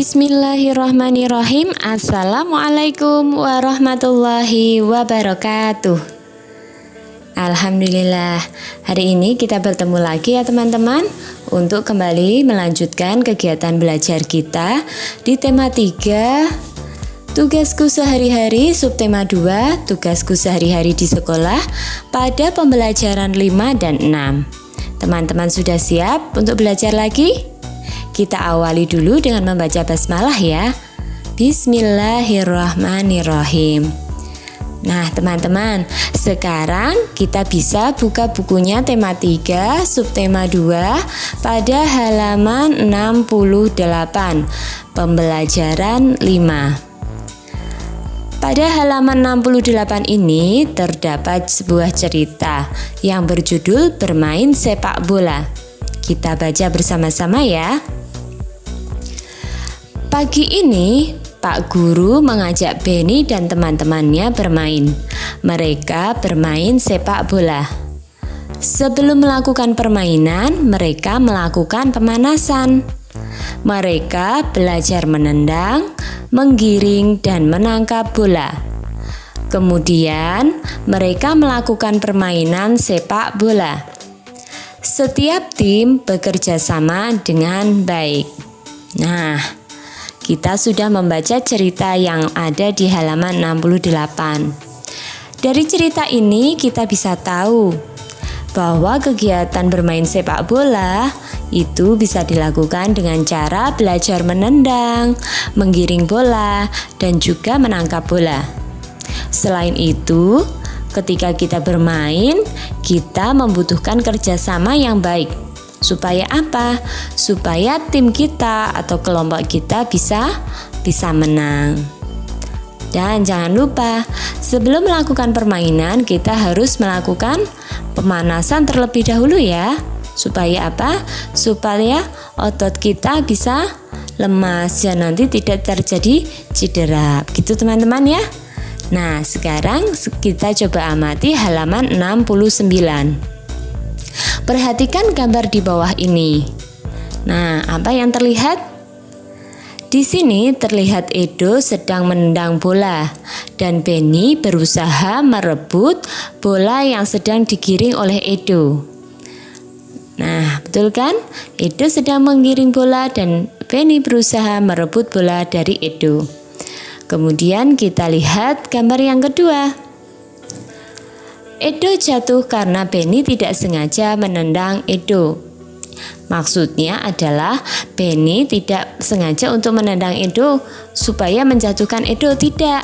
Bismillahirrahmanirrahim. Assalamualaikum warahmatullahi wabarakatuh. Alhamdulillah, hari ini kita bertemu lagi ya teman-teman, untuk kembali melanjutkan kegiatan belajar kita di tema 3, tugasku sehari-hari, subtema 2, tugasku sehari-hari di sekolah, pada pembelajaran 5 dan 6. Teman-teman sudah siap untuk belajar lagi? Kita awali dulu dengan membaca basmalah ya. Bismillahirrahmanirrahim. Nah teman-teman, sekarang kita bisa buka bukunya tema 3, subtema 2 pada halaman 68, pembelajaran 5. Pada halaman 68 ini terdapat sebuah cerita yang berjudul Bermain Sepak Bola. Kita baca bersama-sama ya. Pagi ini, Pak Guru mengajak Benny dan teman-temannya bermain. Mereka bermain sepak bola. Sebelum melakukan permainan, mereka melakukan pemanasan. Mereka belajar menendang, menggiring, dan menangkap bola. Kemudian, mereka melakukan permainan sepak bola. Setiap tim bekerja sama dengan baik. Nah, kita sudah membaca cerita yang ada di halaman 68. Dari cerita ini kita bisa tahu bahwa kegiatan bermain sepak bola itu bisa dilakukan dengan cara belajar menendang, menggiring bola, dan juga menangkap bola. Selain itu, ketika kita bermain, kita membutuhkan kerjasama yang baik. Supaya apa? Supaya tim kita atau kelompok kita bisa menang. Dan jangan lupa, sebelum melakukan permainan, kita harus melakukan pemanasan terlebih dahulu ya. Supaya apa? Supaya otot kita bisa lemas dan nanti tidak terjadi cedera. Gitu teman-teman ya. Nah, sekarang kita coba amati halaman 69. Perhatikan gambar di bawah ini. Nah, apa yang terlihat? Di sini terlihat Edo sedang menendang bola dan Benny berusaha merebut bola yang sedang digiring oleh Edo. Nah, betul kan? Edo sedang menggiring bola dan Benny berusaha merebut bola dari Edo. Kemudian kita lihat gambar yang kedua. Edo jatuh karena Benny tidak sengaja menendang Edo. Maksudnya adalah Benny tidak sengaja untuk menendang Edo supaya menjatuhkan Edo, tidak.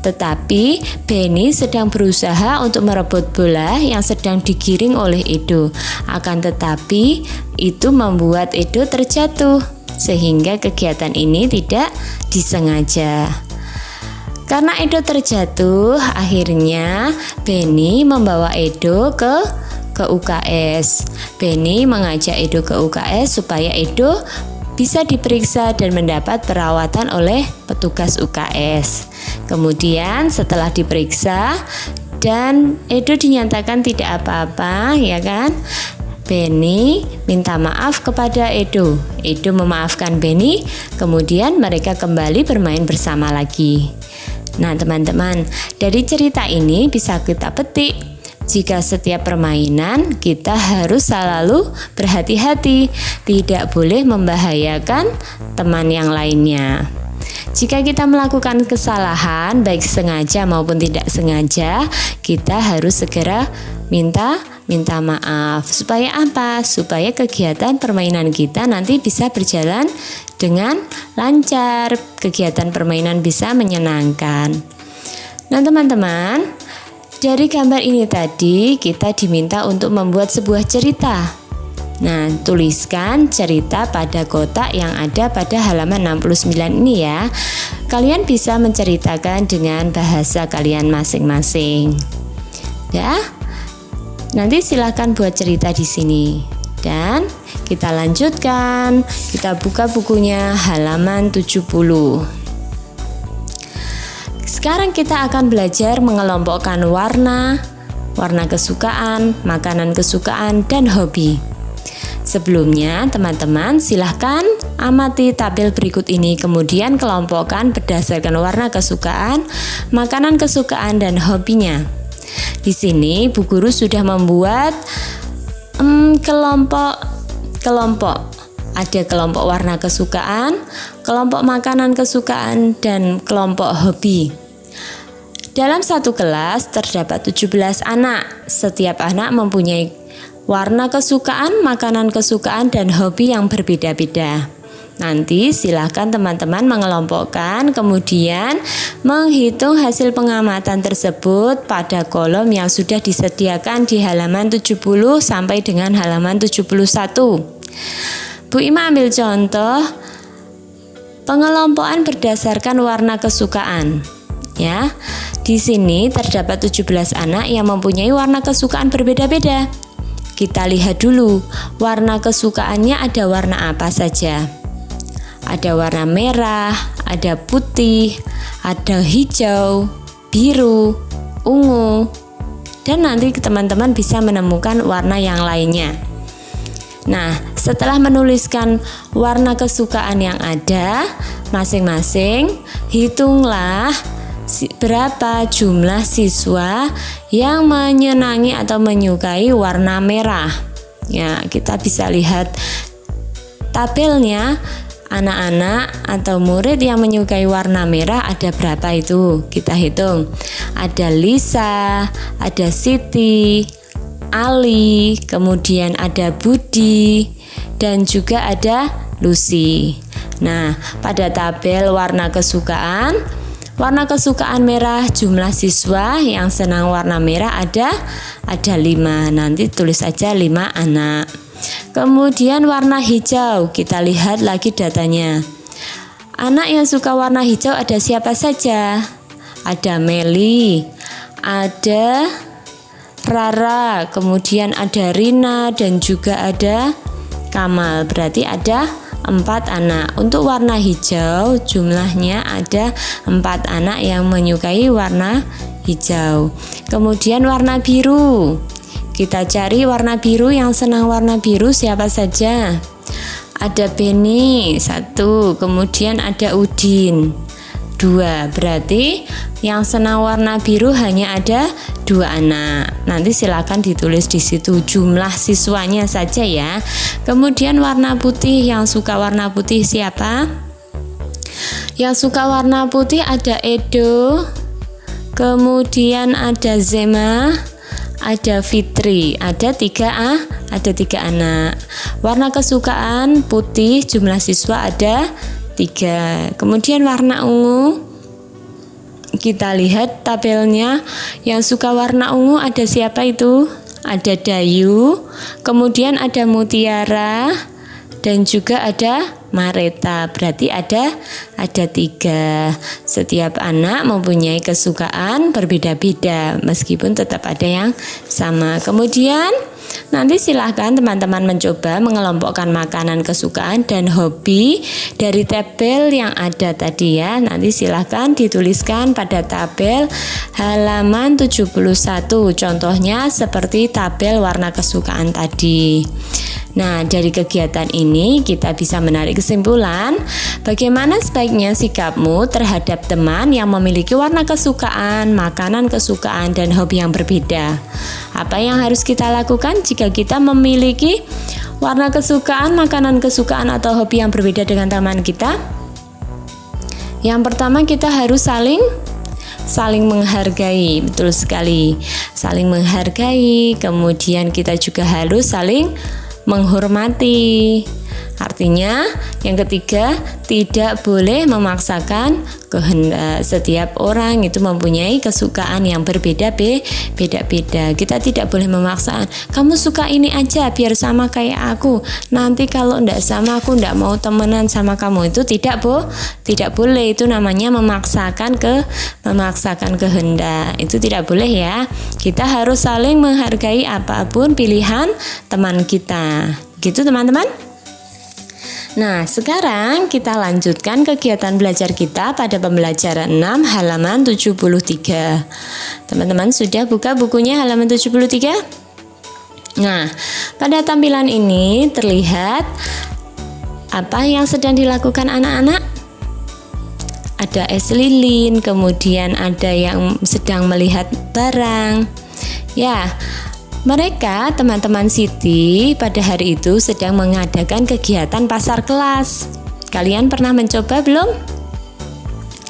Tetapi Benny sedang berusaha untuk merebut bola yang sedang digiring oleh Edo. Akan tetapi itu membuat Edo terjatuh sehingga kegiatan ini tidak disengaja. Karena Edo terjatuh, akhirnya Benny membawa Edo ke UKS. Benny mengajak Edo ke UKS supaya Edo bisa diperiksa dan mendapat perawatan oleh petugas UKS. Kemudian setelah diperiksa dan Edo dinyatakan tidak apa-apa, ya kan? Benny minta maaf kepada Edo. Edo memaafkan Benny, kemudian mereka kembali bermain bersama lagi. Nah teman-teman, dari cerita ini bisa kita petik, jika setiap permainan kita harus selalu berhati-hati, tidak boleh membahayakan teman yang lainnya. Jika kita melakukan kesalahan, baik sengaja maupun tidak sengaja, kita harus segera minta maaf. Supaya apa? Supaya kegiatan permainan kita nanti bisa berjalan dengan lancar, kegiatan permainan bisa menyenangkan. Nah teman-teman, dari gambar ini tadi kita diminta untuk membuat sebuah cerita. Nah, tuliskan cerita pada kotak yang ada pada halaman 69 ini ya. Kalian bisa menceritakan dengan bahasa kalian masing-masing. Ya. Nanti silakan buat cerita di sini. Dan kita lanjutkan. Kita buka bukunya halaman 70. Sekarang kita akan belajar mengelompokkan warna kesukaan, makanan kesukaan, dan hobi. Sebelumnya, teman-teman silahkan amati tabel berikut ini, kemudian kelompokkan berdasarkan warna kesukaan, makanan kesukaan, dan hobinya. Di sini Bu Guru sudah membuat kelompok. Ada kelompok warna kesukaan, kelompok makanan kesukaan, dan kelompok hobi. Dalam satu kelas terdapat 17 anak. Setiap anak mempunyai warna kesukaan, makanan kesukaan, dan hobi yang berbeda-beda. Nanti silakan teman-teman mengelompokkan, kemudian menghitung hasil pengamatan tersebut pada kolom yang sudah disediakan di halaman 70 sampai dengan halaman 71. Bu Ima ambil contoh pengelompokan berdasarkan warna kesukaan. Ya, di sini terdapat 17 anak yang mempunyai warna kesukaan berbeda-beda. Kita lihat dulu, warna kesukaannya ada warna apa saja. Ada warna merah, ada putih, ada hijau, biru, ungu, dan nanti teman-teman bisa menemukan warna yang lainnya. Nah, setelah menuliskan warna kesukaan yang ada, masing-masing hitunglah berapa jumlah siswa yang menyenangi atau menyukai warna merah. Ya, kita bisa lihat tabelnya. Anak-anak atau murid yang menyukai warna merah ada berapa itu? Kita hitung. Ada Lisa, ada Siti, Ali, kemudian ada Budi, dan juga ada Lucy. Nah, pada tabel warna kesukaan merah, jumlah siswa yang senang warna merah ada 5. Nanti tulis aja 5 anak. Kemudian warna hijau, kita lihat lagi datanya. Anak yang suka warna hijau ada siapa saja? Ada Meli, ada Rara, kemudian ada Rina, dan juga ada Kamal. Berarti ada 4 anak. Untuk warna hijau jumlahnya ada 4 anak yang menyukai warna hijau. Kemudian warna biru, kita cari warna biru, yang senang warna biru siapa saja? Ada Beni 1, kemudian ada Udin 2. Berarti yang senang warna biru hanya ada 2 anak. Nanti silakan ditulis di situ jumlah siswanya saja ya. Kemudian warna putih, yang suka warna putih siapa? Yang suka warna putih ada Edo, kemudian ada Zema, ada Fitri, ada 3 anak. Warna kesukaan putih, jumlah siswa ada 3. Kemudian warna ungu, kita lihat tabelnya. Yang suka warna ungu ada siapa itu? Ada Dayu, kemudian ada Mutiara, dan juga ada Mareta. Berarti ada 3. Setiap anak mempunyai kesukaan berbeda-beda, meskipun tetap ada yang sama. Kemudian nanti silahkan teman-teman mencoba mengelompokkan makanan kesukaan dan hobi dari tabel yang ada tadi ya. Nanti silahkan dituliskan pada tabel halaman 71. Contohnya seperti tabel warna kesukaan tadi. Nah, dari kegiatan ini kita bisa menarik kesimpulan bagaimana sebaiknya sikapmu terhadap teman yang memiliki warna kesukaan, makanan kesukaan, dan hobi yang berbeda. Apa yang harus kita lakukan jika kita memiliki warna kesukaan, makanan kesukaan, atau hobi yang berbeda dengan teman kita? Yang pertama, kita harus saling menghargai. Betul sekali, saling menghargai. Kemudian kita juga harus saling menghormati. Artinya yang ketiga, tidak boleh memaksakan kehendak. Setiap orang itu mempunyai kesukaan yang berbeda-beda. Kita tidak boleh memaksakan, kamu suka ini aja biar sama kayak aku, nanti kalau enggak sama aku enggak mau temenan sama kamu. Itu tidak boleh. Itu namanya memaksakan kehendak. Itu tidak boleh ya. Kita harus saling menghargai apapun pilihan teman kita. Gitu teman-teman. Nah, sekarang kita lanjutkan kegiatan belajar kita pada pembelajaran 6 halaman 73. Teman-teman sudah buka bukunya halaman 73? Nah, pada tampilan ini terlihat apa yang sedang dilakukan anak-anak? Ada es lilin, kemudian ada yang sedang melihat barang. Ya, mereka teman-teman Siti pada hari itu sedang mengadakan kegiatan pasar kelas. Kalian pernah mencoba belum?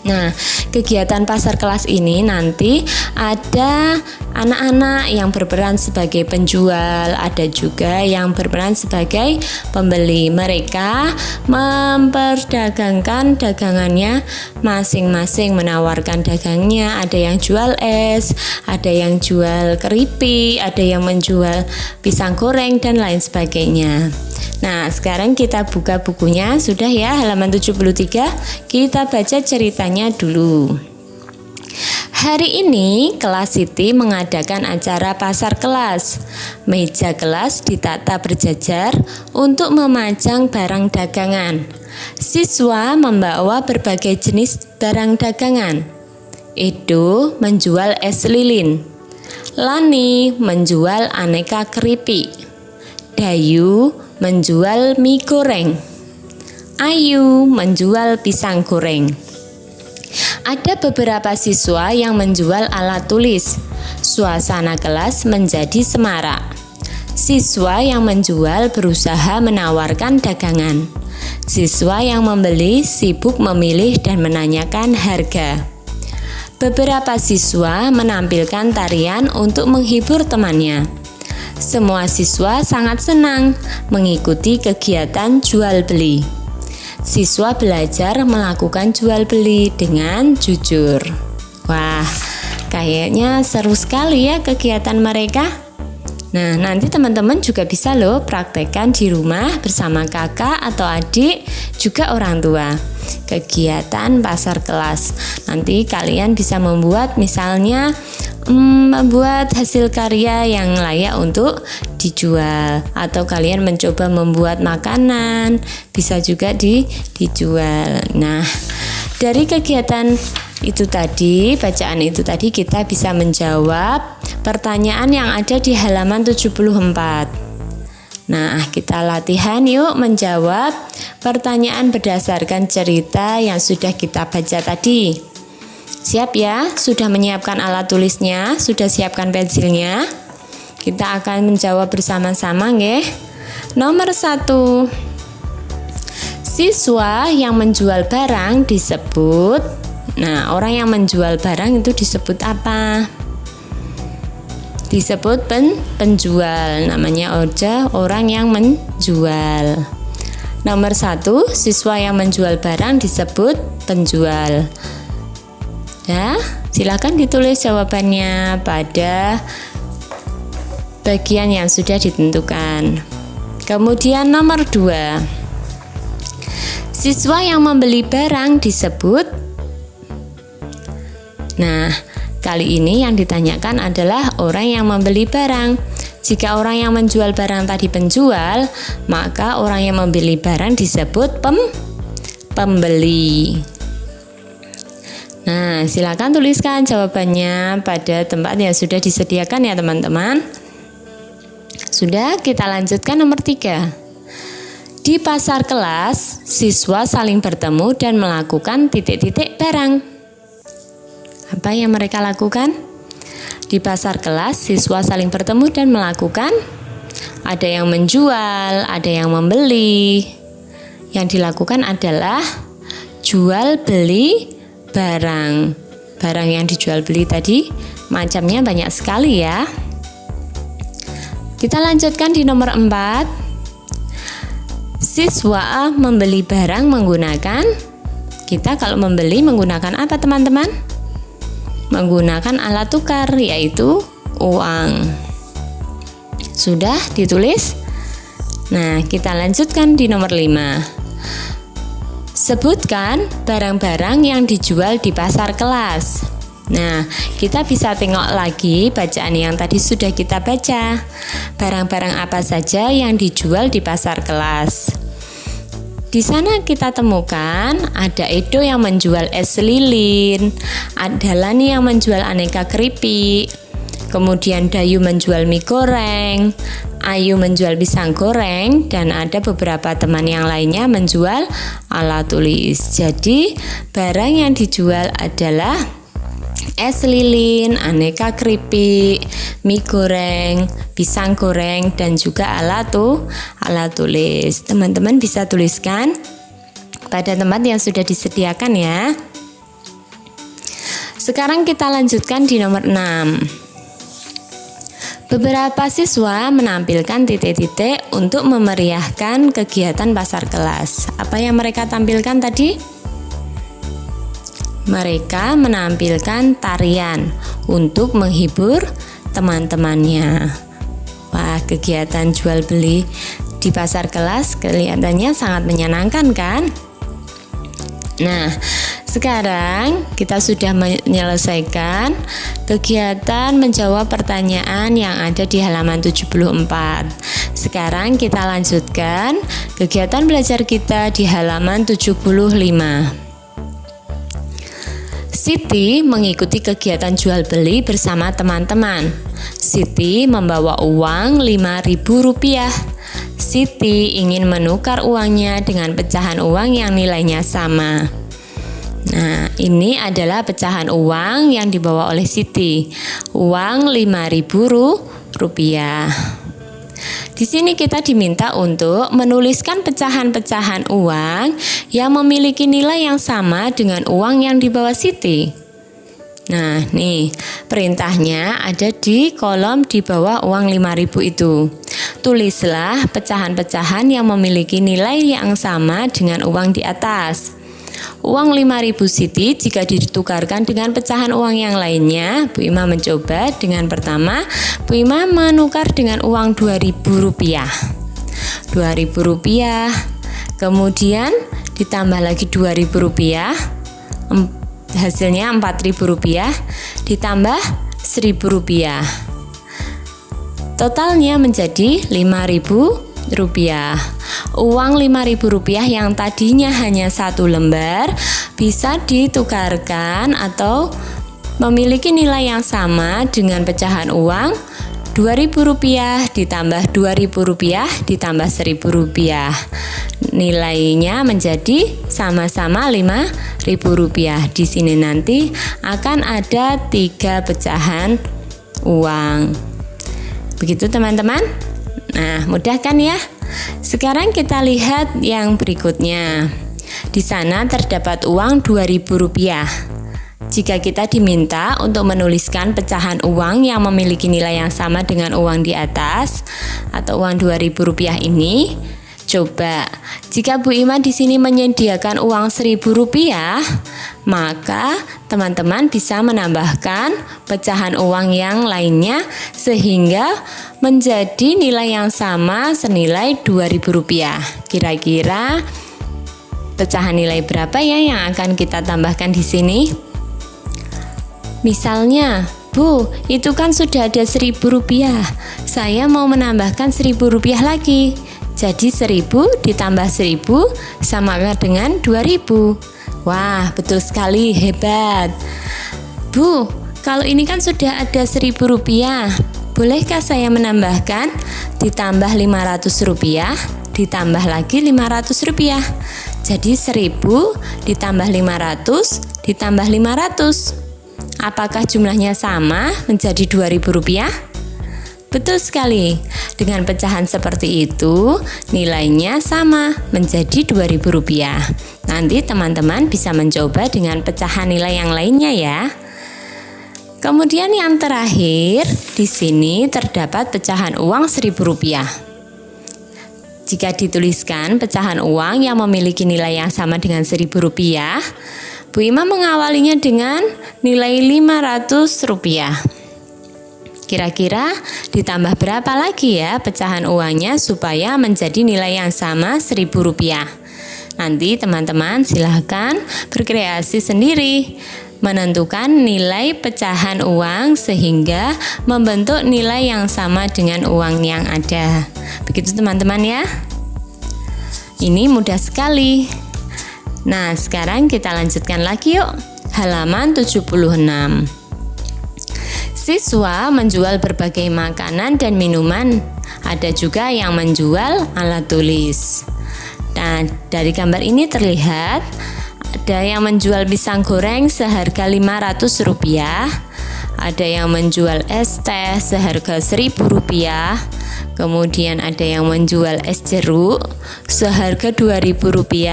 Nah, kegiatan pasar kelas ini nanti ada anak-anak yang berperan sebagai penjual, ada juga yang berperan sebagai pembeli. Mereka memperdagangkan dagangannya masing-masing, menawarkan dagangnya. Ada yang jual es, ada yang jual keripik, ada yang menjual pisang goreng dan lain sebagainya. Nah, sekarang kita buka bukunya, sudah ya, halaman 73. Kita baca ceritanya dulu. Hari ini kelas Siti mengadakan acara pasar kelas. Meja kelas ditata berjajar untuk memajang barang dagangan. Siswa membawa berbagai jenis barang dagangan. Edo menjual es lilin. Lani menjual aneka keripik. Dayu menjual mie goreng. Ayu menjual pisang goreng. Ada beberapa siswa yang menjual alat tulis. Suasana kelas menjadi semarak. Siswa yang menjual berusaha menawarkan dagangan. Siswa yang membeli sibuk memilih dan menanyakan harga. Beberapa siswa menampilkan tarian untuk menghibur temannya. Semua siswa sangat senang mengikuti kegiatan jual beli. Siswa belajar melakukan jual beli dengan jujur. Wah, kayaknya seru sekali ya kegiatan mereka. Nah, nanti teman-teman juga bisa loh praktekkan di rumah bersama kakak atau adik, juga orang tua. Kegiatan pasar kelas. Nanti kalian bisa membuat misalnya membuat hasil karya yang layak untuk dijual, atau kalian mencoba membuat makanan, bisa juga dijual. Nah, dari kegiatan itu tadi, bacaan itu tadi, kita bisa menjawab pertanyaan yang ada di halaman 74. Nah, kita latihan yuk menjawab pertanyaan berdasarkan cerita yang sudah kita baca tadi. Siap ya? Sudah menyiapkan alat tulisnya? Sudah siapkan pensilnya? Kita akan menjawab bersama-sama nggih. Nomor 1. Siswa yang menjual barang disebut. Nah, orang yang menjual barang itu disebut apa? Disebut penjual. Namanya aja orang yang menjual. Nomor 1, siswa yang menjual barang disebut penjual. Ya, silakan ditulis jawabannya pada bagian yang sudah ditentukan. Kemudian nomor 2, siswa yang membeli barang disebut. Nah, kali ini yang ditanyakan adalah orang yang membeli barang. Jika orang yang menjual barang tadi penjual, maka orang yang membeli barang disebut pembeli. Nah, silakan tuliskan jawabannya pada tempat yang sudah disediakan ya teman-teman. Sudah, kita lanjutkan nomor 3. Di pasar kelas, siswa saling bertemu dan melakukan titik-titik barang. Apa yang mereka lakukan? Di pasar kelas, siswa saling bertemu dan melakukan, ada yang menjual, ada yang membeli. Yang dilakukan adalah jual beli barang. Barang yang dijual beli tadi macamnya banyak sekali ya. Kita lanjutkan di nomor 4. Siswa membeli barang menggunakan, kita kalau membeli menggunakan apa teman-teman? Menggunakan alat tukar, yaitu uang. Sudah ditulis? Nah, kita lanjutkan di nomor 5. Sebutkan barang-barang yang dijual di pasar kelas. Nah, kita bisa tengok lagi bacaan yang tadi sudah kita baca. Barang-barang apa saja yang dijual di pasar kelas? Di sana kita temukan ada Edo yang menjual es lilin, ada Lani yang menjual aneka keripik, kemudian Dayu menjual mie goreng, Ayu menjual pisang goreng, dan ada beberapa teman yang lainnya menjual alat tulis. Jadi barang yang dijual adalah es lilin, aneka keripik, mie goreng, pisang goreng, dan juga alat tulis. Teman-teman bisa tuliskan pada tempat yang sudah disediakan ya. Sekarang kita lanjutkan di nomor 6. Beberapa siswa menampilkan titik-titik untuk memeriahkan kegiatan pasar kelas. Apa yang mereka tampilkan tadi? Mereka menampilkan tarian untuk menghibur teman-temannya. Wah, kegiatan jual beli di pasar kelas kelihatannya sangat menyenangkan kan? Nah, sekarang kita sudah menyelesaikan kegiatan menjawab pertanyaan yang ada di halaman 74. Sekarang kita lanjutkan kegiatan belajar kita di halaman 75. Siti mengikuti kegiatan jual beli bersama teman-teman. Siti membawa uang Rp5.000. Siti ingin menukar uangnya dengan pecahan uang yang nilainya sama. Nah, ini adalah pecahan uang yang dibawa oleh Siti. Uang Rp5.000. Di sini kita diminta untuk menuliskan pecahan-pecahan uang yang memiliki nilai yang sama dengan uang yang dibawa Siti. Nah, nih perintahnya ada di kolom di bawah uang Rp5.000 itu. Tulislah pecahan-pecahan yang memiliki nilai yang sama dengan uang di atas. Uang Rp5.000 Siti jika ditukarkan dengan pecahan uang yang lainnya, Bu Ima mencoba dengan pertama, Bu Ima menukar dengan uang Rp2.000. Rp2.000, kemudian ditambah lagi Rp2.000, hasilnya Rp4.000, ditambah Rp1.000. Totalnya menjadi Rp5.000. Uang Rp5.000 yang tadinya hanya 1 lembar bisa ditukarkan atau memiliki nilai yang sama dengan pecahan uang Rp2.000 ditambah Rp2.000 ditambah Rp1.000. Nilainya menjadi sama-sama Rp5.000. Di sini nanti akan ada 3 pecahan uang. Begitu teman-teman. Nah, mudah kan ya? Sekarang kita lihat yang berikutnya. Di sana terdapat uang Rp2.000. Jika kita diminta untuk menuliskan pecahan uang yang memiliki nilai yang sama dengan uang di atas atau uang Rp2.000 ini, coba jika Bu Ima di sini menyediakan uang Rp1.000, maka teman-teman bisa menambahkan pecahan uang yang lainnya sehingga menjadi nilai yang sama senilai Rp2.000. Kira-kira pecahan nilai berapa ya yang akan kita tambahkan di sini? Misalnya, Bu, itu kan sudah ada Rp1.000. Saya mau menambahkan Rp1.000 lagi. Jadi 1.000 ditambah 1.000 sama dengan 2.000. Wah, betul sekali, hebat. Bu, kalau ini kan sudah ada Rp1.000. Bolehkah saya menambahkan ditambah Rp500 ditambah lagi Rp500? Jadi 1.000 ditambah 500 ditambah 500. Apakah jumlahnya sama menjadi Rp2.000? Betul sekali. Dengan pecahan seperti itu, nilainya sama menjadi Rp2.000. Nanti teman-teman bisa mencoba dengan pecahan nilai yang lainnya ya. Kemudian yang terakhir, di sini terdapat pecahan uang Rp1.000. Jika dituliskan pecahan uang yang memiliki nilai yang sama dengan Rp1.000, Bu Ima mengawalinya dengan nilai Rp500. Kira-kira ditambah berapa lagi ya pecahan uangnya supaya menjadi nilai yang sama Rp1.000? Nanti teman-teman silahkan berkreasi sendiri, menentukan nilai pecahan uang sehingga membentuk nilai yang sama dengan uang yang ada. Begitu teman-teman ya. Ini mudah sekali. Nah, sekarang kita lanjutkan lagi yuk. Halaman 76. Siswa menjual berbagai makanan dan minuman. Ada juga yang menjual alat tulis. Nah, dari gambar ini terlihat ada yang menjual pisang goreng seharga Rp500. Ada yang menjual es teh seharga Rp1.000. Kemudian ada yang menjual es jeruk seharga Rp2.000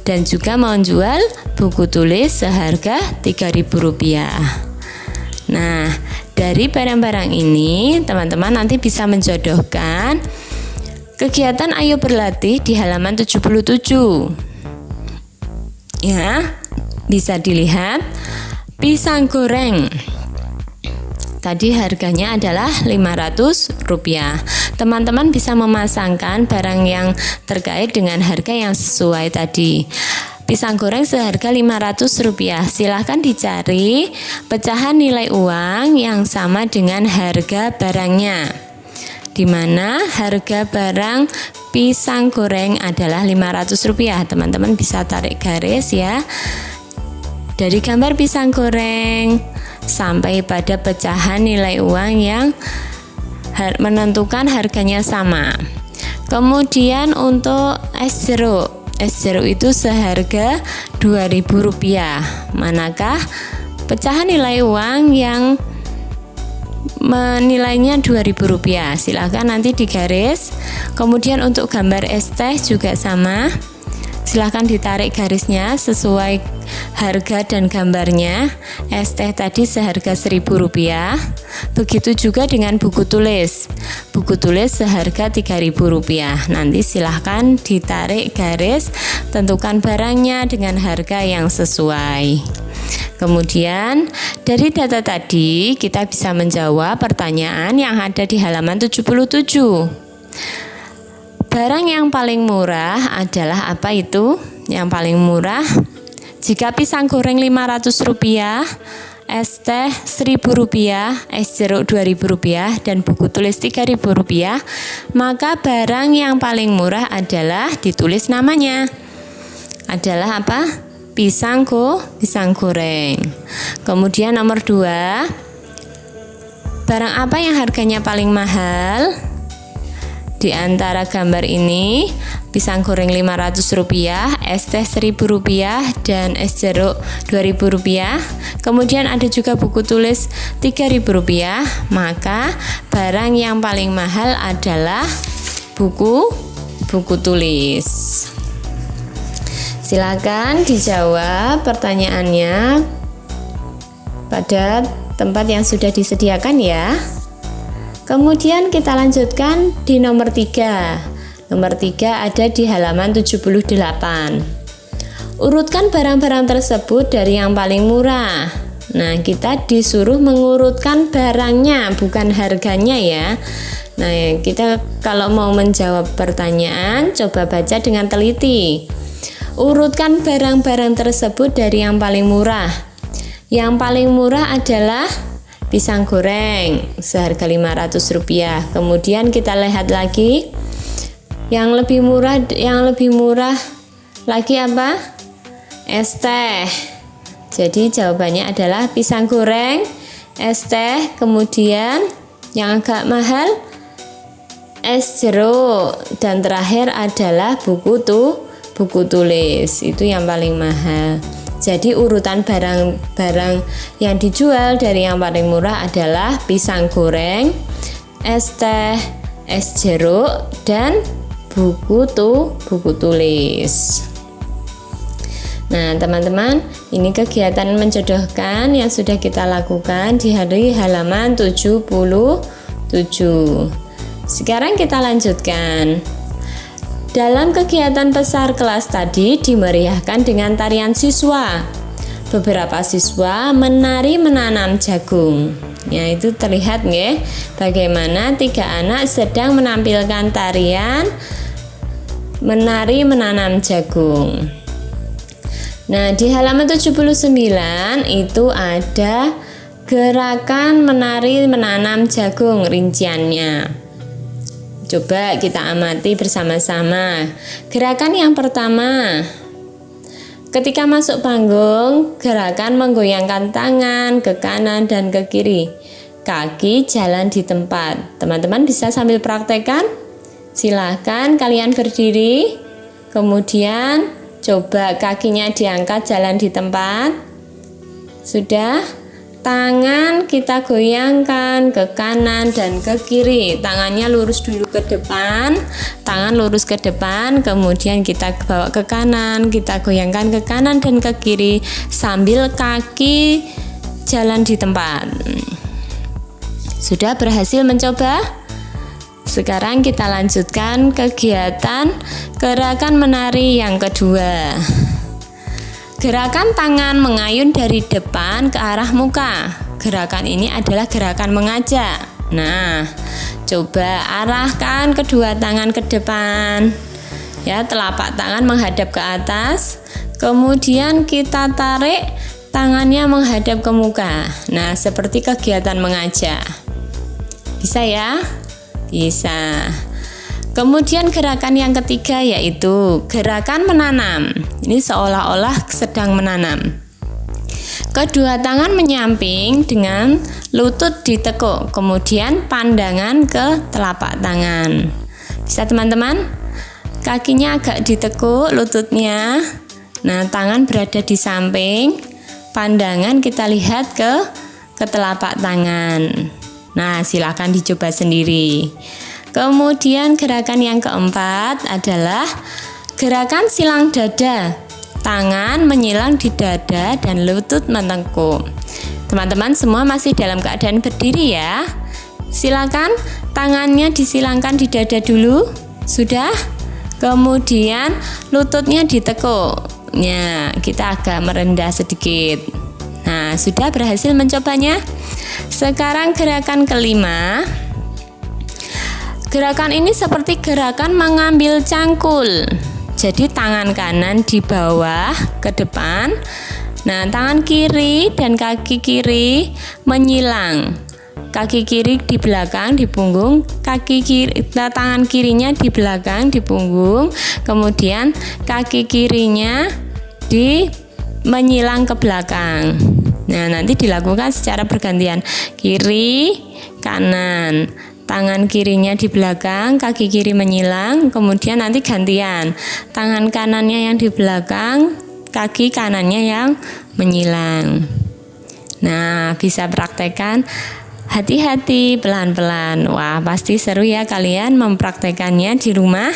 dan juga menjual buku tulis seharga Rp3.000. Nah, dari barang-barang ini teman-teman nanti bisa menjodohkan kegiatan Ayo Berlatih di halaman 77. Ya, bisa dilihat pisang goreng. Tadi harganya adalah Rp500. Teman-teman bisa memasangkan barang yang terkait dengan harga yang sesuai tadi. Pisang goreng seharga Rp500. Silahkan dicari pecahan nilai uang yang sama dengan harga barangnya, di mana harga barang pisang goreng adalah Rp500. Teman-teman bisa tarik garis ya, dari gambar pisang goreng sampai pada pecahan nilai uang yang menentukan harganya sama. Kemudian untuk es jeruk itu seharga Rp2.000. Manakah pecahan nilai uang yang menilainya Rp2.000? Silahkan nanti digaris. Kemudian untuk gambar es teh juga sama. Silahkan ditarik garisnya sesuai harga dan gambarnya. Es teh tadi seharga Rp1.000. Begitu juga dengan buku tulis. Buku tulis seharga Rp3.000. Nanti silahkan ditarik garis, tentukan barangnya dengan harga yang sesuai. Kemudian dari data tadi kita bisa menjawab pertanyaan yang ada di halaman 77. Barang yang paling murah adalah apa itu? Yang paling murah, jika pisang goreng Rp500, es teh Rp1.000, es jeruk Rp2.000, dan buku tulis Rp3.000, maka barang yang paling murah adalah ditulis namanya. Adalah apa? Pisang goreng. Kemudian nomor 2, barang apa yang harganya paling mahal? Di antara gambar ini, pisang goreng Rp500, es teh Rp1.000, dan es jeruk Rp2.000. Kemudian ada juga buku tulis Rp3.000. Maka barang yang paling mahal adalah buku tulis. Silakan dijawab pertanyaannya pada tempat yang sudah disediakan ya. Kemudian kita lanjutkan di nomor 3. Nomor 3 ada di halaman 78. Urutkan barang-barang tersebut dari yang paling murah. Nah, kita disuruh mengurutkan barangnya, bukan harganya ya. Nah, kita kalau mau menjawab pertanyaan, coba baca dengan teliti. Urutkan barang-barang tersebut dari yang paling murah. Yang paling murah adalah pisang goreng seharga Rp500. Kemudian kita lihat lagi yang lebih murah lagi apa? Es teh. Jadi jawabannya adalah pisang goreng, es teh, kemudian yang agak mahal es jeruk, dan terakhir adalah buku tulis. Itu yang paling mahal. Jadi urutan barang-barang yang dijual dari yang paling murah adalah pisang goreng, es teh, es jeruk, dan buku tulis. Nah, teman-teman, ini kegiatan menjodohkan yang sudah kita lakukan di halaman 77. Sekarang kita lanjutkan. Dalam kegiatan besar kelas tadi dimeriahkan dengan tarian siswa. Beberapa siswa menari menanam jagung. Ya, itu terlihat nggih, bagaimana 3 anak sedang menampilkan tarian menari menanam jagung. Nah, di halaman 79 itu ada gerakan menari menanam jagung rinciannya. Coba kita amati bersama-sama. Gerakan yang pertama, Ketika masuk panggung, gerakan menggoyangkan tangan ke kanan dan ke kiri. Kaki jalan di tempat. Teman-teman bisa sambil praktekkan. Silahkan kalian berdiri. Kemudian coba kakinya diangkat jalan di tempat. Sudah. Tangan kita goyangkan ke kanan dan ke kiri. Tangannya lurus dulu ke depan, tangan lurus ke depan, kemudian kita bawa ke kanan, kita goyangkan ke kanan dan ke kiri sambil kaki jalan di tempat. Sudah berhasil mencoba? Sekarang kita lanjutkan kegiatan gerakan menari yang kedua. Gerakan tangan mengayun dari depan ke arah muka. Gerakan ini adalah gerakan mengajak. Nah, coba arahkan kedua tangan ke depan. Ya, telapak tangan menghadap ke atas. Kemudian kita tarik tangannya menghadap ke muka. Nah, seperti kegiatan mengajak. Bisa ya? Bisa. Kemudian gerakan yang ketiga yaitu gerakan menanam. Ini seolah-olah sedang menanam. Kedua tangan menyamping dengan lutut ditekuk, kemudian pandangan ke telapak tangan. Bisa teman-teman? Kakinya agak ditekuk, lututnya. Nah, tangan berada di samping, pandangan kita lihat ke telapak tangan. Nah, silakan dicoba sendiri. Kemudian gerakan yang keempat adalah gerakan silang dada. Tangan menyilang di dada dan lutut menekuk. Teman-teman semua masih dalam keadaan berdiri ya. Silakan tangannya disilangkan di dada dulu. Sudah? Kemudian lututnya ditekuk. Nah, kita agak merendah sedikit. Nah, sudah berhasil mencobanya? Sekarang gerakan kelima. Gerakan ini seperti gerakan mengambil cangkul. Jadi tangan kanan di bawah ke depan. Nah, tangan kiri dan kaki kiri menyilang. Kaki kiri di belakang di punggung, tangan kirinya di belakang di punggung. Kemudian kaki kirinya menyilang ke belakang. Nah, nanti dilakukan secara bergantian. Kiri, kanan. Tangan kirinya di belakang, kaki kiri menyilang, kemudian nanti gantian. Tangan kanannya yang di belakang, kaki kanannya yang menyilang. Nah, bisa praktekkan. Hati-hati, pelan-pelan. Wah, pasti seru ya kalian mempraktekannya di rumah.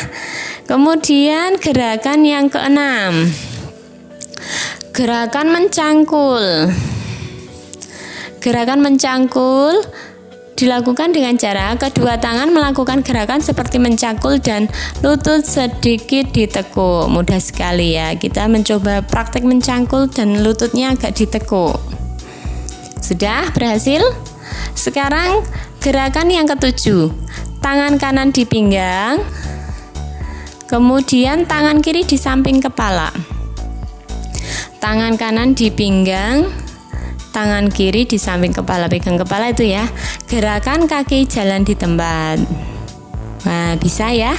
Kemudian gerakan yang keenam. Gerakan mencangkul. Gerakan mencangkul dilakukan dengan cara kedua tangan melakukan gerakan seperti mencangkul dan lutut sedikit ditekuk. Mudah sekali ya. Kita mencoba praktek mencangkul dan lututnya agak ditekuk. Sudah berhasil? Sekarang gerakan yang ketujuh. Tangan kanan di pinggang. Kemudian tangan kiri di samping kepala. Tangan kanan di pinggang, tangan kiri di samping kepala, pegang kepala itu ya. Gerakan kaki jalan di tempat. Nah, bisa ya.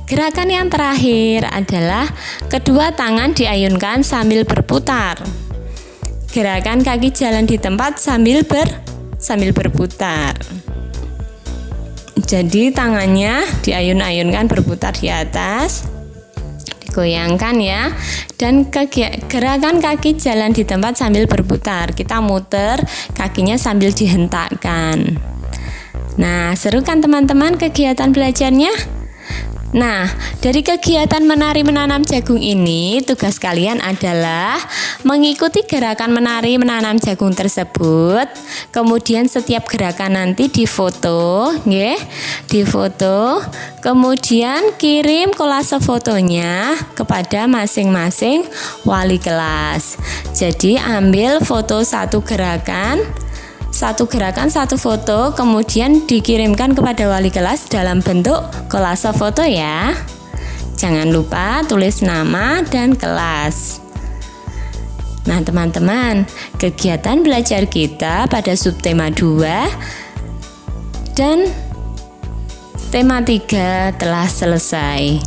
Gerakan yang terakhir adalah kedua tangan diayunkan sambil berputar. Gerakan kaki jalan di tempat sambil berputar. Jadi tangannya diayun-ayunkan berputar di atas. Goyangkan ya. Dan gerakan kaki jalan di tempat sambil berputar. Kita muter kakinya sambil dihentakkan. Nah, seru kan teman-teman kegiatan belajarnya? Nah, dari kegiatan menari menanam jagung ini, tugas kalian adalah mengikuti gerakan menari menanam jagung tersebut. Kemudian setiap gerakan nanti difoto, nggih, difoto. Kemudian kirim kolase fotonya kepada masing-masing wali kelas. Jadi ambil foto satu gerakan, satu foto, kemudian dikirimkan kepada wali kelas dalam bentuk kolase foto ya. Jangan lupa tulis nama dan kelas. Nah teman-teman, kegiatan belajar kita pada subtema 2 dan tema 3 telah selesai.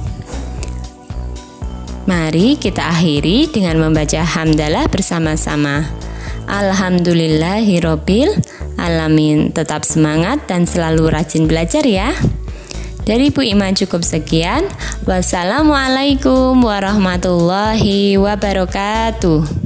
Mari kita akhiri dengan membaca hamdalah bersama-sama. Alhamdulillahirobbil alamin. Tetap semangat dan selalu rajin belajar ya. Dari Bu Ima cukup sekian. Wassalamualaikum warahmatullahi wabarakatuh.